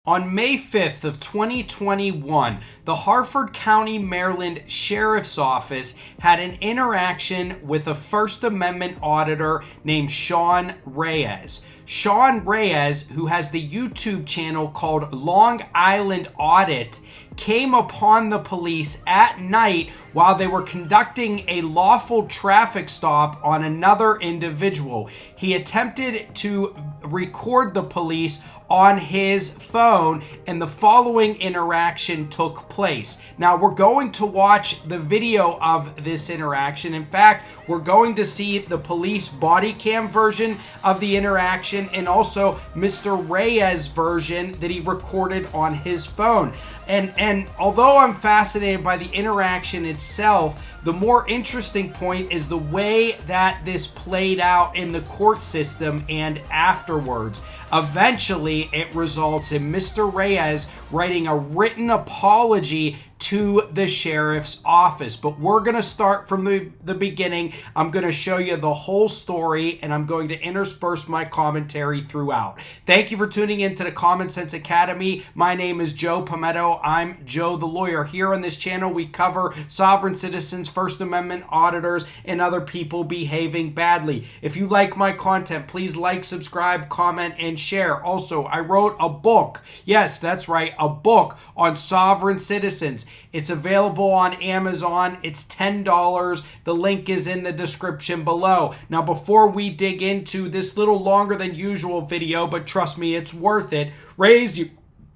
On May 5th of 2021, the Harford County, Maryland Sheriff's Office had an interaction with a First Amendment auditor named Sean Reyes. Sean Reyes, who has the YouTube channel called Long Island Audit, came upon the police at night while they were conducting a lawful traffic stop on another individual. He attempted to record the police on his phone, and the following interaction took place. Now, we're going to watch the video of this interaction. In fact, we're going to see the police body cam version of the interaction and also Mr. Reyes' version that he recorded on his phone. And although I'm fascinated by the interaction itself, the more interesting point is the way that this played out in the court system and afterwards. Eventually, it results in Mr. Reyes writing a written apology to the sheriff's office. But we're going to start from the beginning. I'm going to show you the whole story, and I'm going to intersperse my commentary throughout. Thank you for tuning in to the Common Sense Academy. My name is Joe Palmetto. I'm Joe the Lawyer. Here on this channel, we cover sovereign citizens, First Amendment auditors, and other people behaving badly. If you like my content, please like, subscribe, comment, and share. Also, I wrote a book. Yes, that's right, a book on sovereign citizens. It's available on Amazon. It's $10. The link is in the description below. Now, before we dig into this little longer than usual video, but trust me, it's worth it, raise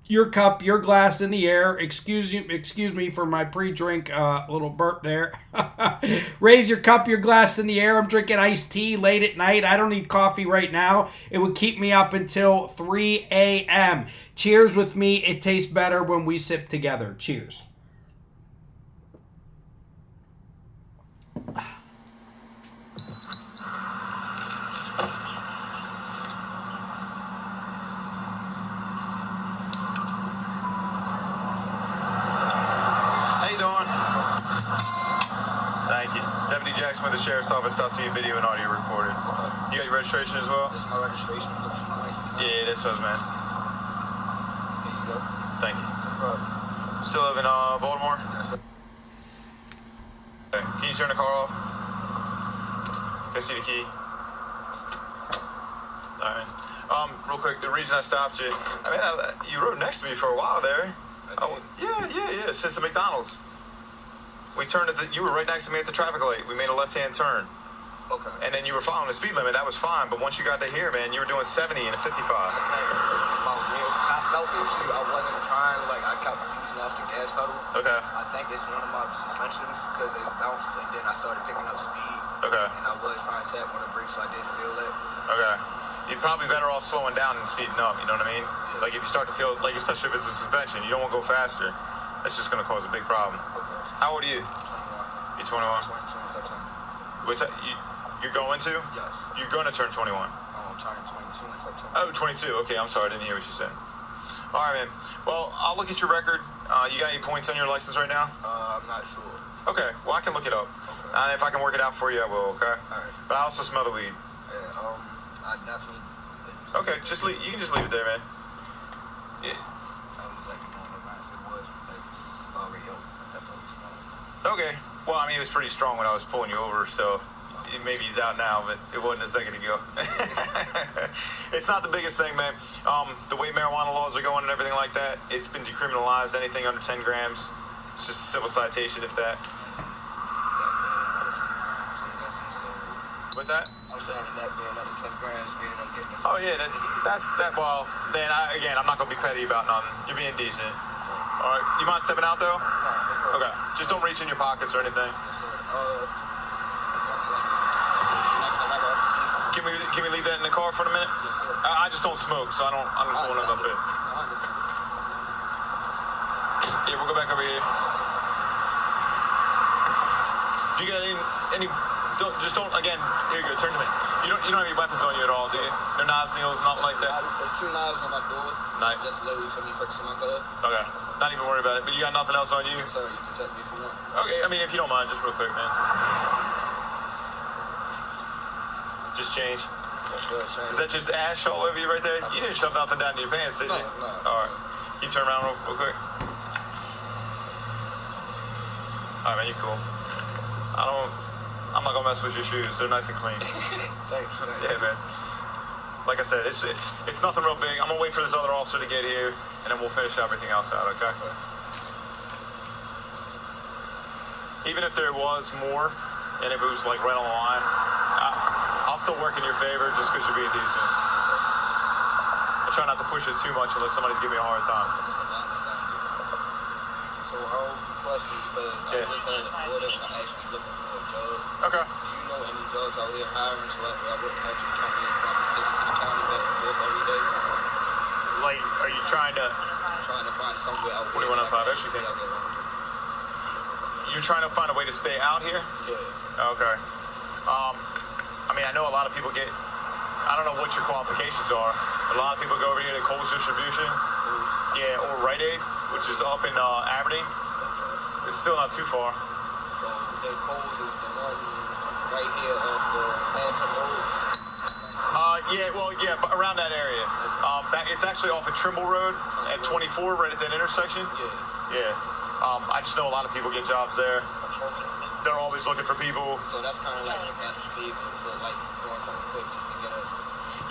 your cup, your glass in the air. Excuse me for my pre-drink little burp there. Raise your cup, your glass in the air. I'm drinking iced tea late at night. I don't need coffee right now. It would keep me up until 3 a.m. Cheers with me. It tastes better when we sip together. Cheers. With the Sheriff's Office stops me video and audio recorded. Okay. You got your registration as well? This is my registration. This is my license. Yeah, that's what I meant. There you go. Thank you. No problem. Still live in Baltimore? Yes, sir. Okay. Can you turn the car off? Can I see the key? Alright. Real quick, the reason I stopped you, you rode next to me for a while there. Yeah, since the McDonald's. We turned you were right next to me at the traffic light. We made a left-hand turn. Okay. And then you were following the speed limit. That was fine. But once you got to here, man, you were doing 70 and a 55. I felt issue. I wasn't trying. I kept using off the gas pedal. Okay. I think it's one of my suspensions because it bounced, and then I started picking up speed. Okay. And I was trying to tap on the brakes, so I did feel that. Okay. You're probably better off slowing down than speeding up. You know what I mean? Yeah. Like if you start to feel, especially if it's a suspension, you don't want to go faster. That's just going to cause a big problem. Okay. How old are you? 21. You're 21? 22 September. What's that? You're going to? Yes. You're going to turn 21? I'm turning 22 in September. Oh, 22. Okay, I'm sorry. I didn't hear what you said. All right, man. Well, I'll look at your record. You got any points on your license right now? I'm not sure. Okay. Well, I can look it up. Okay. If I can work it out for you, I will, okay? All right. But I also smell the weed. Yeah, I definitely... Okay, you can just leave it there, man. Yeah. I was like, it was already up. That's what we smelled. Okay. Well, it was pretty strong when I was pulling you over, so maybe he's out now, but it wasn't a second ago. It's not the biggest thing, man. The way marijuana laws are going and everything like that, it's been decriminalized. Anything under 10 grams, it's just a civil citation, if that. What's that? I'm saying that being another 10 grams, meaning I'm getting this. Oh, yeah, that's that. Well, then, I'm not going to be petty about nothing. You're being decent. All right. You mind stepping out, though? No. Okay. Just don't reach in your pockets or anything. Can we leave that in the car for a minute? Yes, sir. I just don't smoke, so I just don't want to dump it. Yeah, we'll go back over here. You got any again, here you go, turn to me. You don't have any weapons on you at all, do you? No knives, needles, nothing like that? There's 2 knives on my door. Nice. That's literally for me fixing my car. Okay. Not even worry about it. But you got nothing else on you? Yes, sir. You can check me if you want. Okay, if you don't mind, just real quick, man. Just change. Yes, sir. Is that just ash all over you right there? You didn't shove nothing down in your pants, did you? No. All right. Can you turn around real quick? Alright, man, you cool. I'm not gonna mess with your shoes. They're nice and clean. Thanks. Yeah, man. Like I said, it's nothing real big. I'm gonna wait for this other officer to get here, and then we'll finish everything else out, okay? Even if there was more, and if it was like right on the line, I'll still work in your favor just because you're being decent. I try not to push it too much unless somebody's giving me a hard time. So, question, because I just had an order and I'm actually looking for a job. Okay. Do you know any jobs out here hiring so I wouldn't have to come in from the city to the county back and forth every day? Like, are you trying to... I'm trying to find somewhere out here. 2105 extra thing. You're trying to find a way to stay out here? Yeah. Okay. I mean, I know a lot of people get... I don't know what your qualifications are. A lot of people go over here to Kohl's Distribution. Yeah, or Rite Aid, which is up in Aberdeen. It's still not too far. So, that Kohl's is the one right here off Hanson Road? Yeah, but around that area. It's actually off of Trimble Road at 24, right at that intersection. Yeah. I just know a lot of people get jobs there. They're always looking for people. So that's kind of like the passive fever, but like doing something quick just to get up.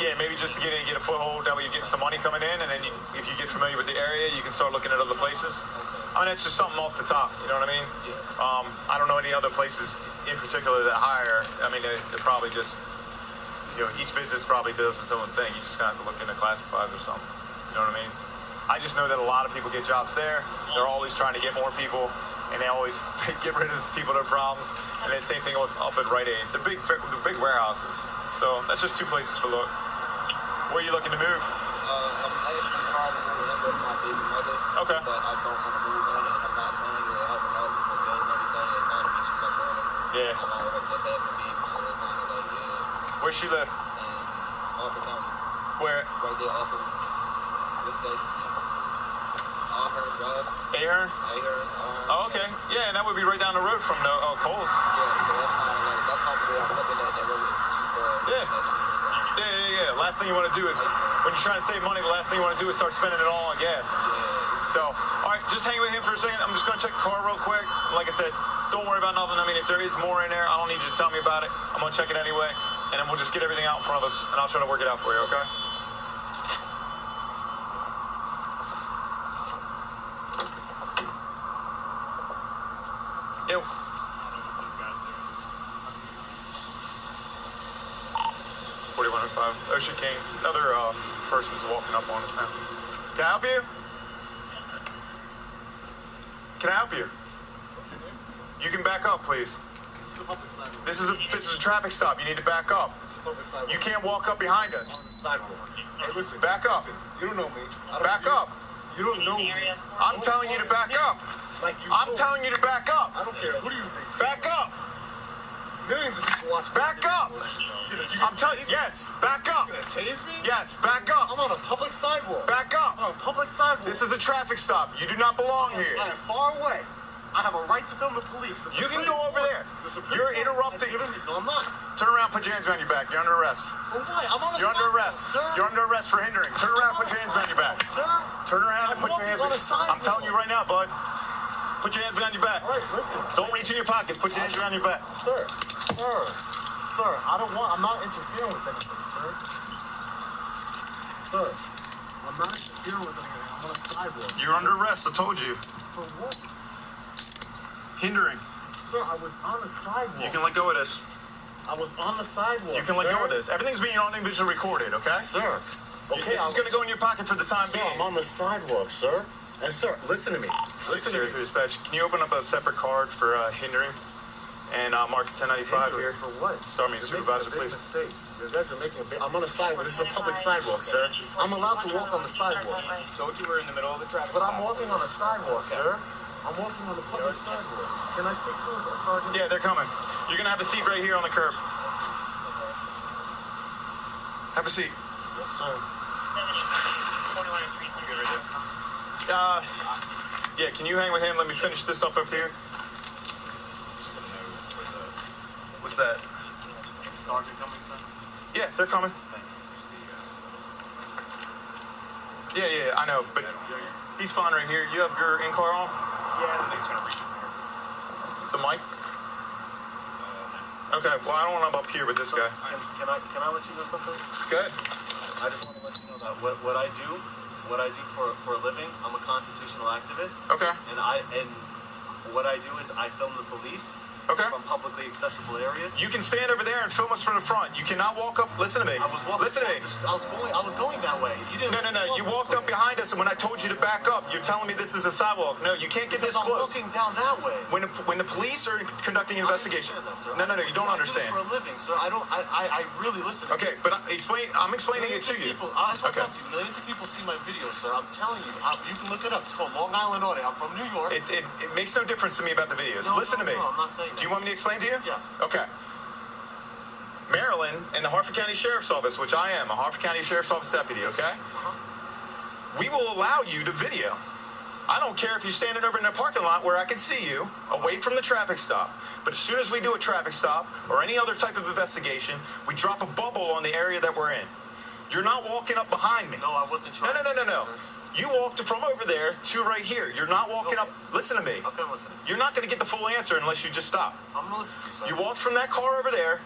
Yeah, maybe just to get in, get a foothold. That way you get some money coming in, and then if you get familiar with the area, you can start looking at other places. I mean, that's just something off the top. You know what I mean? Yeah. I don't know any other places in particular that hire. I mean, they're probably just, each business probably does its own thing. You just kind of have to look into classifieds or something. You know what I mean? I just know that a lot of people get jobs there. They're always trying to get more people, and they always get rid of the people that are problems. And then same thing up at Rite Aid. The big warehouses. So that's just two places for look. Where are you looking to move? I'm actually trying to move in with my baby mother. Okay. But I don't want to move on it. I'm not paying her or helping out with the bills and everything. It's kind of be too much on her. Yeah. Along with her just having a baby, so it's kind of like, Where's she live? Harford County. Where? Right there off of, what's that? Ahern Drive. Ahern? Ahern. Oh, okay. Yeah, and that would be right down the road from Kohl's. Yeah, so that's kind of like, that's something where I'm looking at that wouldn't be too far. Yeah. Yeah. Last thing you want to do is, when you're trying to save money, the last thing you want to do is start spending it all on gas. Yeah. So, all right, just hang with him for a second. I'm just going to check the car real quick. Like I said, don't worry about nothing. I mean, if there is more in there, I don't need you to tell me about it. I'm going to check it anyway, and then we'll just get everything out in front of us, and I'll try to work it out for you, okay? Yo. 4105. Ocean King. Another person's walking up on us now. Can I help you? Can I help you? What's your name? You can back up, please. This is a public sidewalk. This is a traffic stop. You need to back up. This is a public sidewalk. You can't walk up behind us. On the sidewalk. Hey, listen. Back up. Listen, you don't know me. Back up. You don't know me. I'm telling you to back up. Like you I'm know telling you to back up. I don't care. Who do you think? Back up. Millions of people watch. Back up. I'm telling you. Yes. Back up. You gonna tase me? Yes. Back up. I'm on a public sidewalk. Back up. I'm on a public sidewalk. This is a traffic stop. You do not belong here. I am far away. I have a right to film the police. You can go over there. You're interrupting. No, I'm not. Turn around, put your hands behind your back. You're under arrest. For what? I'm on a You're under sidewalk, arrest. sir. You're under arrest for hindering. Turn around, put your hands behind your back. Sir? Turn around and put your hands on a sidewalk. I'm telling you right now, bud. Put your hands behind your back. All right, listen. Don't reach in your pockets. Put your hands behind your back. Sir, I'm not interfering with anything, sir. Sir, I'm not interfering with anything. I'm on a sidewalk. You're under arrest. I told you. For what? Hindering. Sir, I was on the sidewalk. You can let go of this. I was on the sidewalk. You can let go of this. Everything's being audio-visually recorded, okay? Sir. Okay, this is going to go in your pocket for the time sir, being. I'm on the sidewalk, sir. And sir, listen to me. Listen to me. Dispatch. Can you open up a separate card for hindering and mark 1095 here? For what? Start me, supervisor, please. You guys are making a big... I'm on a sidewalk. This is a public sidewalk, sir. I'm allowed to walk on the sidewalk. Told you we're in the middle of the traffic But stop. I'm walking on a sidewalk, sir. I'm walking on the public sidewalk. Can I speak to a sergeant? Yeah, they're coming. You're going to have a seat right here on the curb. Have a seat. Yes, sir. Yeah, can you hang with him? Let me finish this up here. What's that? Sergeant coming, sir? Yeah, they're coming. Yeah, I know, but He's fine right here. You have your in-car on? Yeah, I think it's gonna reach from here. The mic? Okay, well, I don't want to up here with this guy. Can I let you know something? Go ahead. I just want to let you know that what I do for a living, I'm a constitutional activist. Okay. And what I do is I film the police. Okay. From publicly accessible areas. You can stand over there and film us from the front. You cannot walk up. Listen to me. Listen to me. I was going that way. You didn't. No. You walked up behind us, and when I told you to back up, you're telling me this is a sidewalk. No, you can't get this I'm close. looking down that way. When the police are conducting an investigation. No, you don't understand. I do this for a living, sir. I really listen. Okay, but I'm explaining it to you. I just want to tell you, millions of people see my videos, sir. I'm telling you, you can look it up. It's called Long Island Audit. I'm from New York. It makes no difference to me about the videos. Listen to me. No, I'm not saying that. Do you want me to explain to you? Yes. Okay. Maryland and the Harford County Sheriff's Office, which I am, a Harford County Sheriff's Office deputy, okay? We will allow you to video. I don't care if you're standing over in the parking lot where I can see you, away from the traffic stop. But as soon as we do a traffic stop or any other type of investigation, we drop a bubble on the area that we're in. You're not walking up behind me. No, I wasn't trying. No. You walked from over there to right here. You're not walking up. Listen to me. Okay, I'm listening. You're not going to get the full answer unless you just stop. I'm going to listen to you, sir. You walked from that car over there,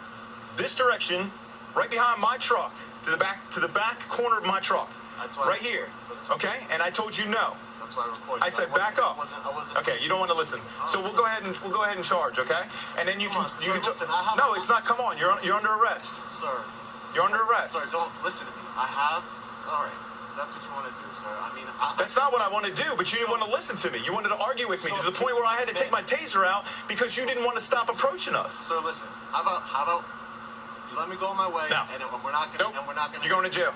this direction, right behind my truck, to the back corner of my truck. That's why right here. Okay? And I told you no. That's why I recorded. I said back up. I wasn't. Okay, you don't want to listen. So we'll go ahead and charge, okay? And then you Come can on, sir, listen, I have No, a- it's not. Come on. You're under arrest. Sir. You're under arrest. Sir, don't listen to me. All right. That's what you want to do, sir. I mean, That's not what I want to do, but you didn't want to listen to me. You wanted to argue with me to the point where I had to take my taser out because you didn't want to stop approaching us. Sir, listen. How about you let me go my way, No. and we're not gonna. Nope. And we're not gonna. You're going to jail.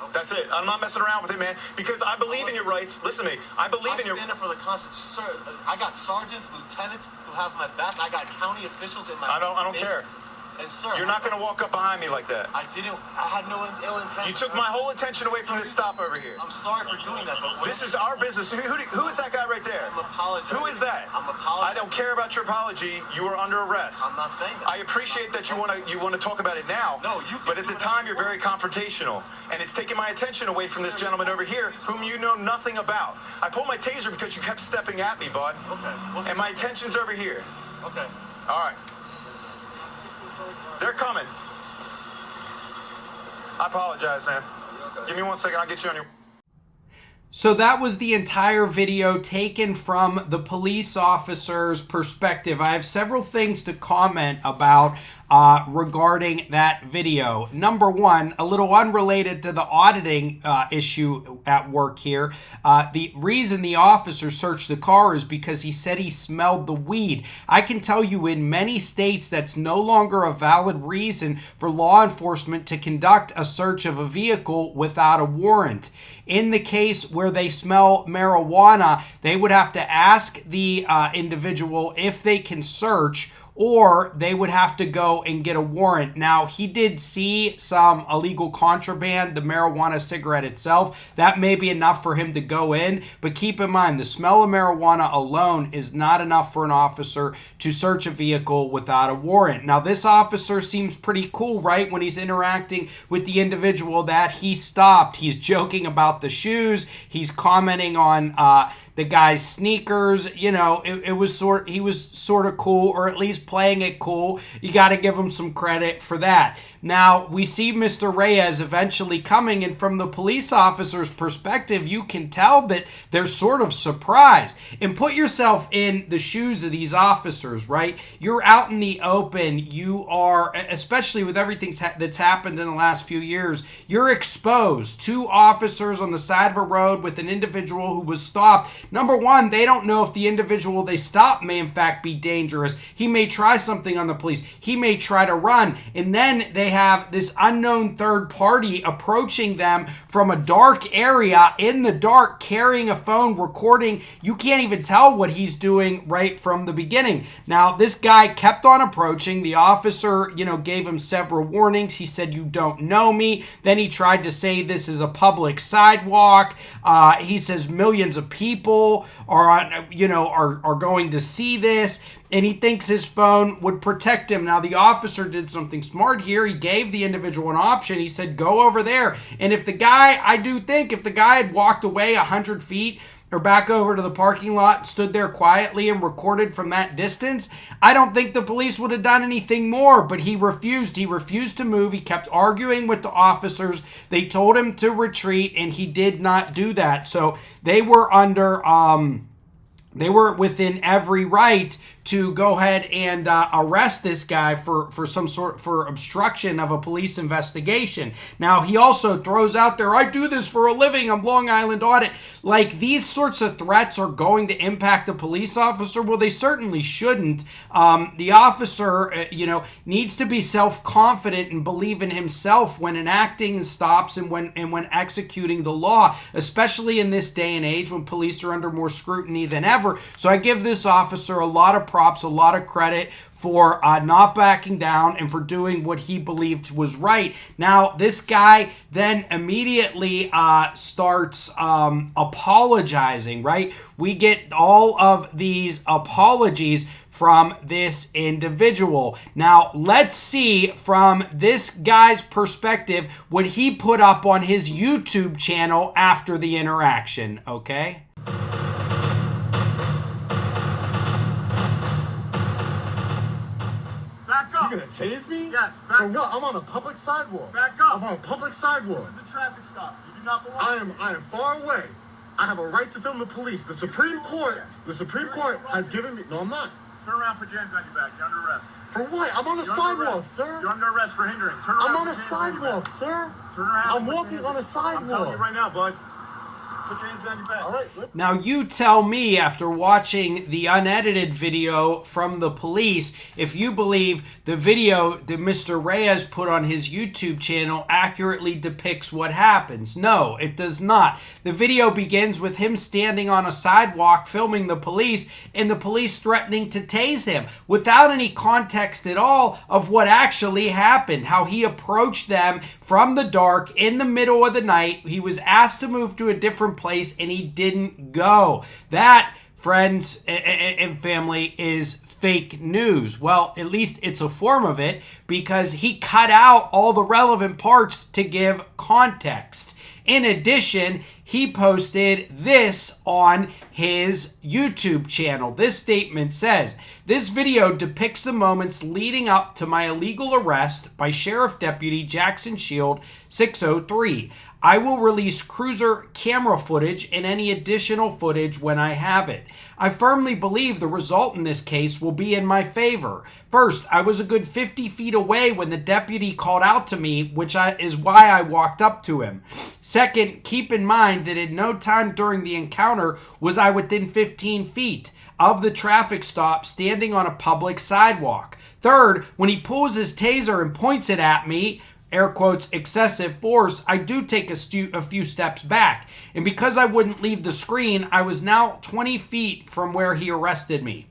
Nope. That's it. I'm not messing around with it, man, because I believe in your rights. Listen to me. I believe in your... I stand up for the Constitution. Sir, I got sergeants, lieutenants who have my back. I got county officials in my I don't state. care. And sir, You're not going to walk up behind me like that. I didn't. I had no ill intent. You took my whole attention away from this stop over here. I'm sorry for doing that, but This is our business. Who is that guy right there? I'm apologizing. Who is that? I'm apologizing. I don't care about your apology. You are under arrest. I'm not saying that. I appreciate that you want to talk about it now. No, you can But at do the whatever time, you're very confrontational, and it's taking my attention away from this gentleman over here, whom you know nothing about. I pulled my taser because you kept stepping at me, bud. Okay. And my attention's over here. Okay. All right. They're coming. I apologize, man. Give me 1 second. I'll get you on your... So that was the entire video taken from the police officer's perspective. I have several things to comment about regarding that video. Number one, a little unrelated to the auditing issue at work here. The reason the officer searched the car is because he said he smelled the weed. I can tell you in many states that's no longer a valid reason for law enforcement to conduct a search of a vehicle without a warrant. In the case where they smell marijuana, they would have to ask the individual if they can search, or they would have to go and get a warrant. Now, he did see some illegal contraband, the marijuana cigarette itself. That may be enough for him to go in, but keep in mind, the smell of marijuana alone is not enough for an officer to search a vehicle without a warrant. Now, this officer seems pretty cool, right, when he's interacting with the individual that he stopped. He's joking about the shoes. He's commenting on the guy's sneakers. You know, he was sort of cool, or at least playing it cool. You got to give him some credit for that. Now, we see Mr. Reyes eventually coming, and from the police officer's perspective, you can tell that they're sort of surprised. And put yourself in the shoes of these officers, right? You're out in the open. You are, especially with everything that's happened in the last few years, you're exposed. Two officers on the side of a road with an individual who was stopped. Number one, they don't know if the individual they stopped may in fact be dangerous. He may try something on the police. He may try to run. And then they have this unknown third party approaching them from a dark area in the dark, carrying a phone, recording. You can't even tell what he's doing right from the beginning. Now, this guy kept on approaching. The officer, gave him several warnings. He said, "You don't know me." Then he tried to say this is a public sidewalk. He says millions of people are going to see this, and he thinks his phone would protect him. Now, the officer did something smart here. He gave the individual an option. He said, "Go over there." And if the guy had walked away 100 feet, or back over to the parking lot, stood there quietly and recorded from that distance, I don't think the police would have done anything more, but he refused. He refused to move. He kept arguing with the officers. They told him to retreat, and he did not do that. So they were they were within every right to go ahead and arrest this guy for obstruction of a police investigation. Now, he also throws out there, I do this for a living, I'm Long Island Audit. Like, these sorts of threats are going to impact the police officer? Well, they certainly shouldn't. The officer, needs to be self-confident and believe in himself when enacting stops and when executing the law, especially in this day and age when police are under more scrutiny than ever. So I give this officer a lot of props, a lot of credit for not backing down and for doing what he believed was right. Now, this guy then immediately starts apologizing, right? We get all of these apologies from this individual. Now, let's see from this guy's perspective what he put up on his YouTube channel after the interaction, okay? You gonna tase me? Yes, For what? I'm on a public sidewalk. Back up. I'm on a public sidewalk. This is a traffic stop. You do not belong. I am far away. I have a right to film the police. The Supreme Court has given me. No, I'm not. Turn around, put your hands on your back. You're under arrest. For what? I'm on a sidewalk, sir. You're under arrest for hindering. Turn around. I'm on a put your hands on your sidewalk, back. sir. Turn around. I'm put your walking hands- on a I'm telling you sidewalk. right now, bud. Put your hands on your back. All right. Now, you tell me, after watching the unedited video from the police, if you believe the video that Mr. Reyes put on his YouTube channel accurately depicts what happens. No, it does not. The video begins with him standing on a sidewalk filming the police and the police threatening to tase him without any context at all of what actually happened, how he approached them from the dark in the middle of the night. He was asked to move to a different place and he didn't go. That, friends and family, is fake news. Well, at least it's a form of it because he cut out all the relevant parts to give context. In addition, he posted this on his YouTube channel. This statement says, "This video depicts the moments leading up to my illegal arrest by Sheriff Deputy Jackson Shield 603. I will release cruiser camera footage and any additional footage when I have it. I firmly believe the result in this case will be in my favor. First, I was a good 50 feet away when the deputy called out to me, which is why I walked up to him. Second, keep in mind that in no time during the encounter was I within 15 feet of the traffic stop standing on a public sidewalk. Third, when he pulls his taser and points it at me, air quotes, excessive force, I do take a few steps back. And because I wouldn't leave the screen, I was now 20 feet from where he arrested me.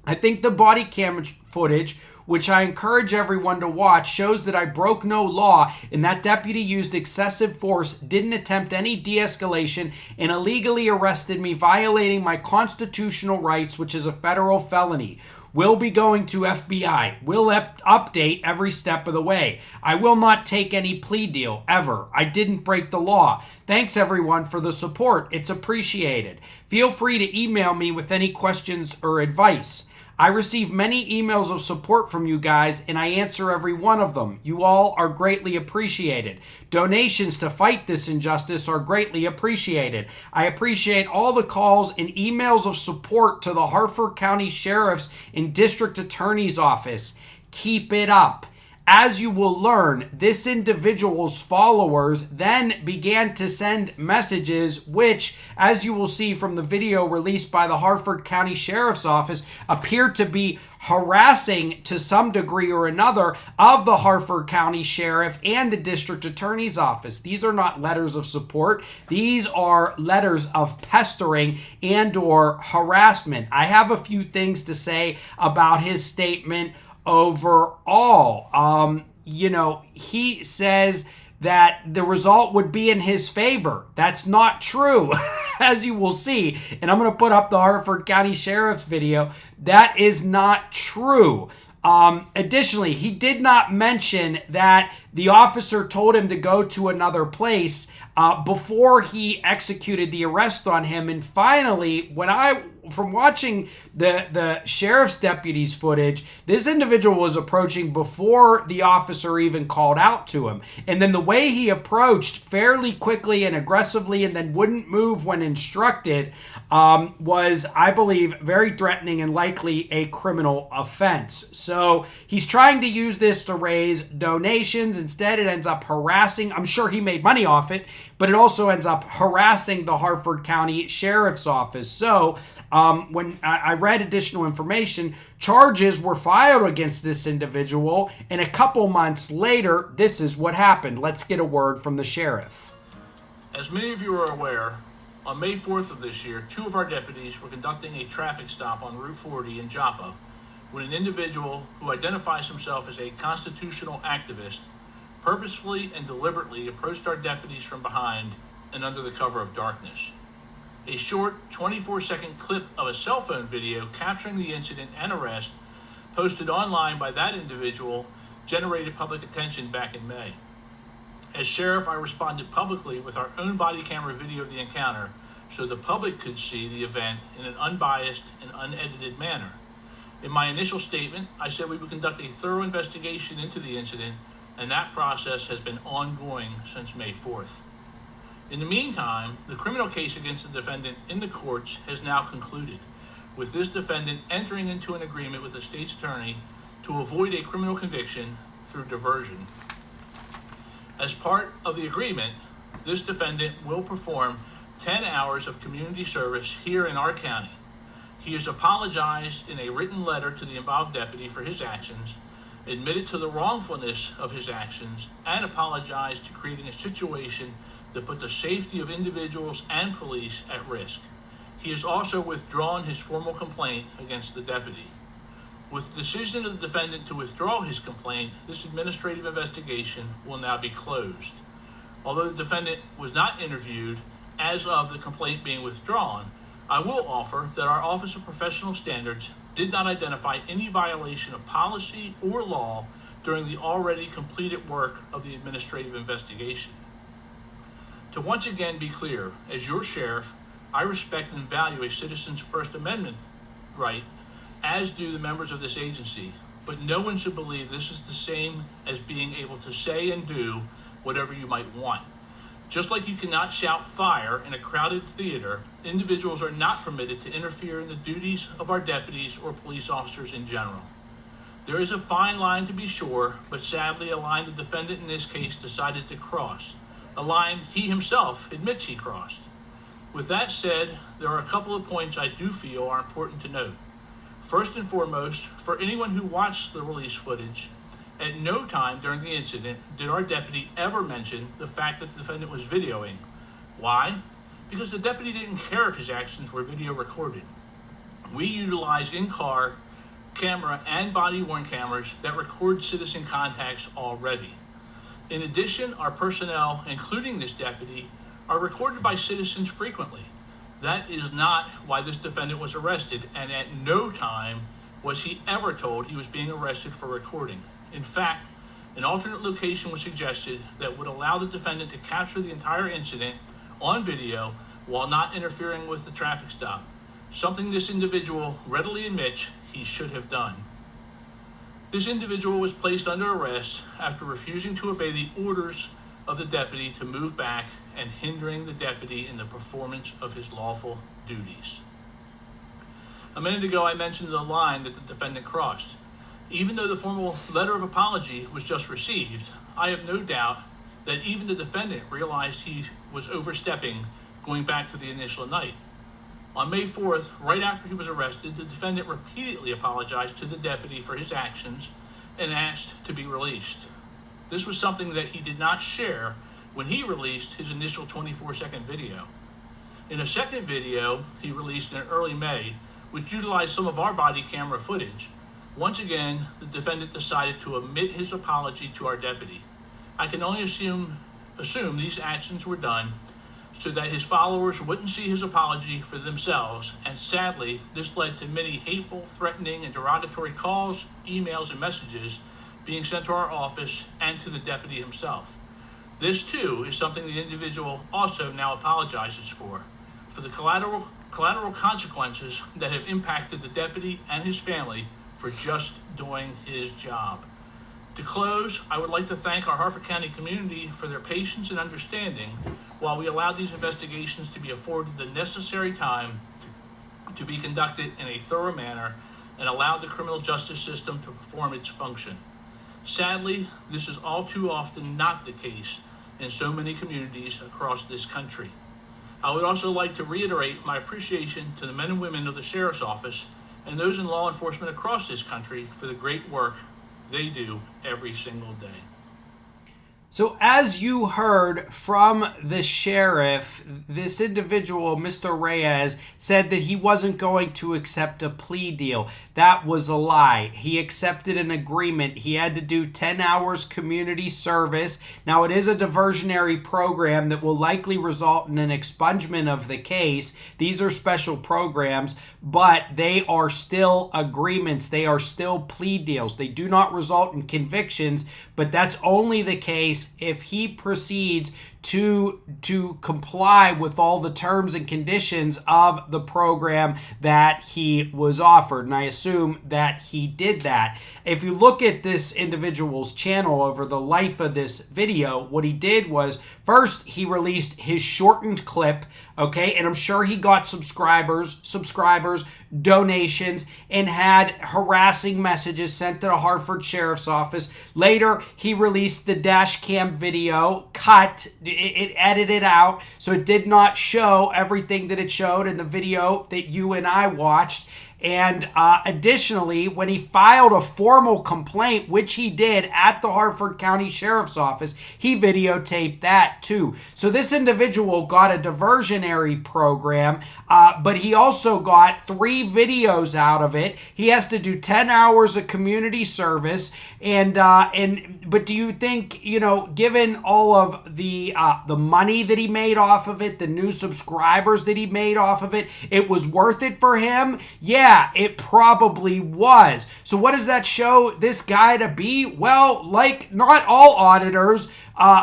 I think the body cam footage, which I encourage everyone to watch, shows that I broke no law and that deputy used excessive force, didn't attempt any de-escalation, and illegally arrested me, violating my constitutional rights, which is a federal felony. Will be going to FBI. Will update every step of the way. I will not take any plea deal, ever. I didn't break the law. Thanks, everyone, for the support. It's appreciated. Feel free to email me with any questions or advice. I receive many emails of support from you guys, and I answer every one of them. You all are greatly appreciated. Donations to fight this injustice are greatly appreciated. I appreciate all the calls and emails of support to the Harford County Sheriff's and District Attorney's Office. Keep it up. As you will learn, this individual's followers then began to send messages which, as you will see from the video released by the Harford County Sheriff's Office, appear to be harassing to some degree or another of the Harford County Sheriff and the District Attorney's Office. These are not letters of support. These are letters of pestering and or harassment. I have a few things to say about his statement overall. He says that the result would be in his favor. That's not true, as you will see. And I'm going to put up the Harford County Sheriff's video. That is not true. Additionally, he did not mention that the officer told him to go to another place before he executed the arrest on him. And finally, from watching the sheriff's deputy's footage, this individual was approaching before the officer even called out to him. And then the way he approached fairly quickly and aggressively and then wouldn't move when instructed was, I believe, very threatening and likely a criminal offense. So he's trying to use this to raise donations. Instead, it ends up harassing. I'm sure he made money off it, but it also ends up harassing the Harford County Sheriff's Office. So when I read additional information, charges were filed against this individual, and a couple months later, this is what happened. Let's get a word from the sheriff. As many of you are aware, on May 4th of this year, 2 of our deputies were conducting a traffic stop on Route 40 in Joppa when an individual who identifies himself as a constitutional activist purposefully and deliberately approached our deputies from behind and under the cover of darkness. A short 24-second clip of a cell phone video capturing the incident and arrest posted online by that individual generated public attention back in May. As sheriff, I responded publicly with our own body camera video of the encounter so the public could see the event in an unbiased and unedited manner. In my initial statement, I said we would conduct a thorough investigation into the incident, and that process has been ongoing since May 4th. In the meantime, the criminal case against the defendant in the courts has now concluded, with this defendant entering into an agreement with the state's attorney to avoid a criminal conviction through diversion. As part of the agreement, this defendant will perform 10 hours of community service here in our county. He has apologized in a written letter to the involved deputy for his actions, admitted to the wrongfulness of his actions, and apologized to creating a situation that put the safety of individuals and police at risk. He has also withdrawn his formal complaint against the deputy. With the decision of the defendant to withdraw his complaint, this administrative investigation will now be closed. Although the defendant was not interviewed as of the complaint being withdrawn, I will offer that our Office of Professional Standards did not identify any violation of policy or law during the already completed work of the administrative investigation. To once again be clear, as your sheriff, I respect and value a citizen's First Amendment right, as do the members of this agency, but no one should believe this is the same as being able to say and do whatever you might want. Just like you cannot shout fire in a crowded theater, individuals are not permitted to interfere in the duties of our deputies or police officers in general. There is a fine line to be sure, but sadly a line the defendant in this case decided to cross, a line he himself admits he crossed. With that said, there are a couple of points I do feel are important to note. First and foremost, for anyone who watched the release footage, at no time during the incident did our deputy ever mention the fact that the defendant was videoing. Why? Because the deputy didn't care if his actions were video recorded. We utilize in-car camera and body-worn cameras that record citizen contacts already. In addition, our personnel, including this deputy, are recorded by citizens frequently. That is not why this defendant was arrested, and at no time was he ever told he was being arrested for recording. In fact, an alternate location was suggested that would allow the defendant to capture the entire incident on video while not interfering with the traffic stop, something this individual readily admits he should have done. This individual was placed under arrest after refusing to obey the orders of the deputy to move back and hindering the deputy in the performance of his lawful duties. A minute ago, I mentioned the line that the defendant crossed. Even though the formal letter of apology was just received, I have no doubt that even the defendant realized he was overstepping going back to the initial night. On May 4th, right after he was arrested, the defendant repeatedly apologized to the deputy for his actions and asked to be released. This was something that he did not share when he released his initial 24-second video. In a second video he released in early May, which utilized some of our body camera footage, once again, the defendant decided to omit his apology to our deputy. I can only assume these actions were done so that his followers wouldn't see his apology for themselves, and sadly, this led to many hateful, threatening, and derogatory calls, emails, and messages being sent to our office and to the deputy himself. This, too, is something the individual also now apologizes for the collateral consequences that have impacted the deputy and his family for just doing his job. To close, I would like to thank our Harford County community for their patience and understanding while we allowed these investigations to be afforded the necessary time to be conducted in a thorough manner and allowed the criminal justice system to perform its function. Sadly, this is all too often not the case in so many communities across this country. I would also like to reiterate my appreciation to the men and women of the Sheriff's Office and those in law enforcement across this country for the great work they do every single day. So as you heard from the sheriff, this individual, Mr. Reyes, said that he wasn't going to accept a plea deal. That was a lie. He accepted an agreement. He had to do 10 hours community service. Now, it is a diversionary program that will likely result in an expungement of the case. These are special programs, but they are still agreements. They are still plea deals. They do not result in convictions, but that's only the case if he proceeds to comply with all the terms and conditions of the program that he was offered. And I assume that he did that. If you look at this individual's channel over the life of this video, what he did was first he released his shortened clip, okay? And I'm sure he got subscribers, donations, and had harassing messages sent to the Harford Sheriff's Office. Later, he released the dash cam video cut. It edited out, so it did not show everything that it showed in the video that you and I watched. And additionally, when he filed a formal complaint, which he did at the Harford County Sheriff's Office, he videotaped that too. So this individual got a diversionary program, but he also got 3 videos out of it. He has to do 10 hours of community service. But do you think, given all of the money that he made off of it, the new subscribers that he made off of it, it was worth it for him? Yeah, it probably was. So what does that show this guy to be? Well, like not all auditors,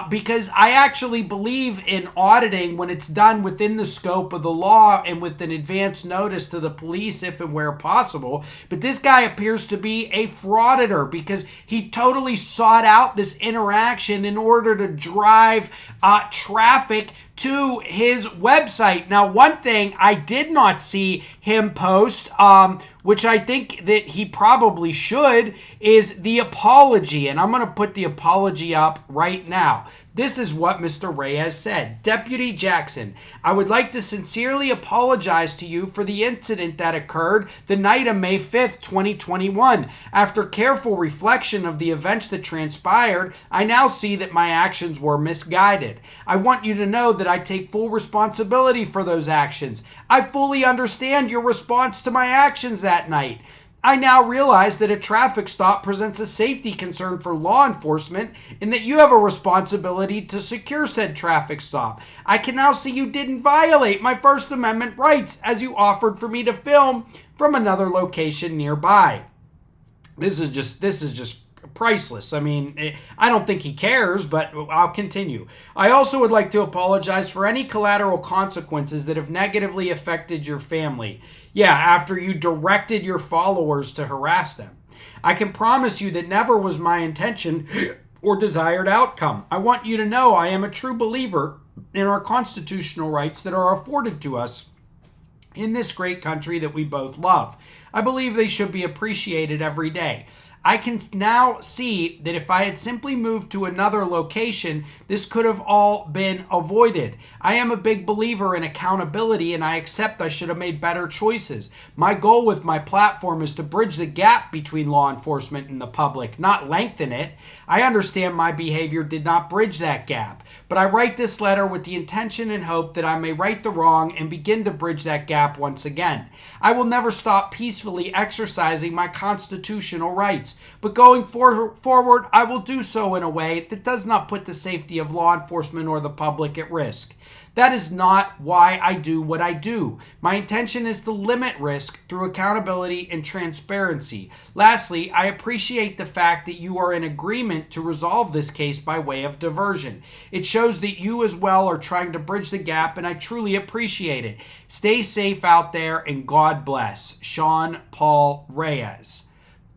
because I actually believe in auditing when it's done within the scope of the law and with an advance notice to the police if and where possible. But this guy appears to be a frauditor because he totally sought out this interaction in order to drive traffic to his website. Now, one thing I did not see him post, which I think that he probably should, is the apology. And I'm going to put the apology up right now. This is what Mr. Reyes said. Deputy Jackson, I would like to sincerely apologize to you for the incident that occurred the night of May 5th, 2021. After careful reflection of the events that transpired, I now see that my actions were misguided. I want you to know that I take full responsibility for those actions. I fully understand your response to my actions that night. I now realize that a traffic stop presents a safety concern for law enforcement and that you have a responsibility to secure said traffic stop. I can now see you didn't violate my First Amendment rights as you offered for me to film from another location nearby. This is just priceless. I mean, I don't think he cares, but I'll continue. I also would like to apologize for any collateral consequences that have negatively affected your family. Yeah, after you directed your followers to harass them. I can promise you that never was my intention or desired outcome. I want you to know I am a true believer in our constitutional rights that are afforded to us in this great country that we both love. I believe they should be appreciated every day. I can now see that if I had simply moved to another location, this could have all been avoided. I am a big believer in accountability, and I accept I should have made better choices. My goal with my platform is to bridge the gap between law enforcement and the public, not lengthen it. I understand my behavior did not bridge that gap, but I write this letter with the intention and hope that I may right the wrong and begin to bridge that gap once again. I will never stop peacefully exercising my constitutional rights. But going forward, I will do so in a way that does not put the safety of law enforcement or the public at risk. That is not why I do what I do. My intention is to limit risk through accountability and transparency. Lastly, I appreciate the fact that you are in agreement to resolve this case by way of diversion. It shows that you as well are trying to bridge the gap, and I truly appreciate it. Stay safe out there, and God bless. Sean Paul Reyes.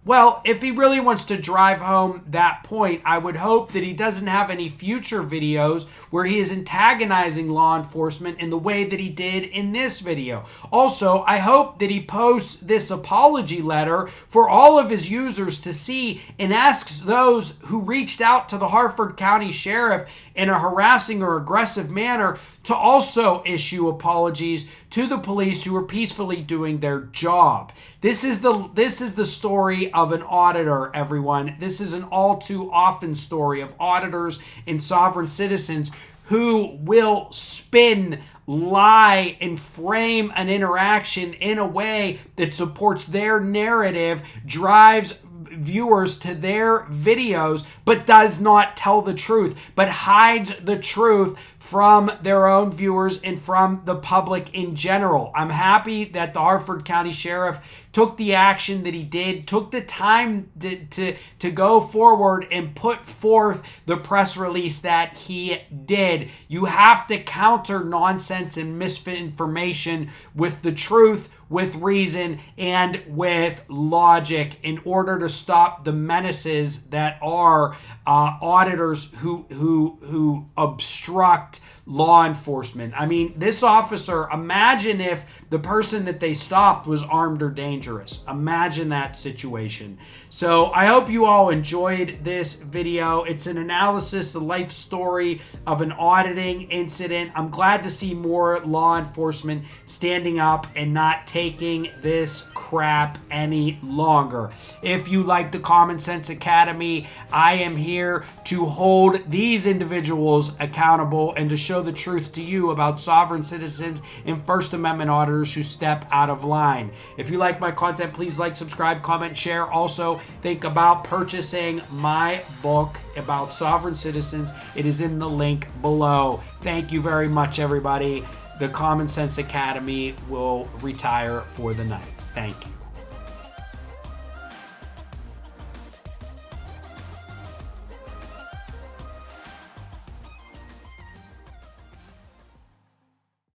Well, if he really wants to drive home that point, I would hope that he doesn't have any future videos where he is antagonizing law enforcement in the way that he did in this video. Also, I hope that he posts this apology letter for all of his users to see and asks those who reached out to the Harford County Sheriff in a harassing or aggressive manner to also issue apologies to the police who are peacefully doing their job. This is the story of an auditor, everyone. This is an all too often story of auditors and sovereign citizens who will spin, lie, and frame an interaction in a way that supports their narrative, drives viewers to their videos, but does not tell the truth, but hides the truth from their own viewers and from the public in general. I'm happy that the Harford County Sheriff took the action that he did, took the time to go forward and put forth the press release that he did. You have to counter nonsense and misinformation with the truth, with reason, and with logic in order to stop the menaces that are auditors who obstruct law enforcement. I mean, this officer, imagine if the person that they stopped was armed or dangerous. Imagine that situation. So I hope you all enjoyed this video. It's an analysis, the life story of an auditing incident. I'm glad to see more law enforcement standing up and not taking this crap any longer. If you like the Common Sense Academy, I am here to hold these individuals accountable and to show the truth to you about sovereign citizens and First Amendment auditors who step out of line. If you like my content, please like, subscribe, comment, share. Also, think about purchasing my book about sovereign citizens. It is in the link below. Thank you very much, everybody. The Common Sense Academy will retire for the night. Thank you.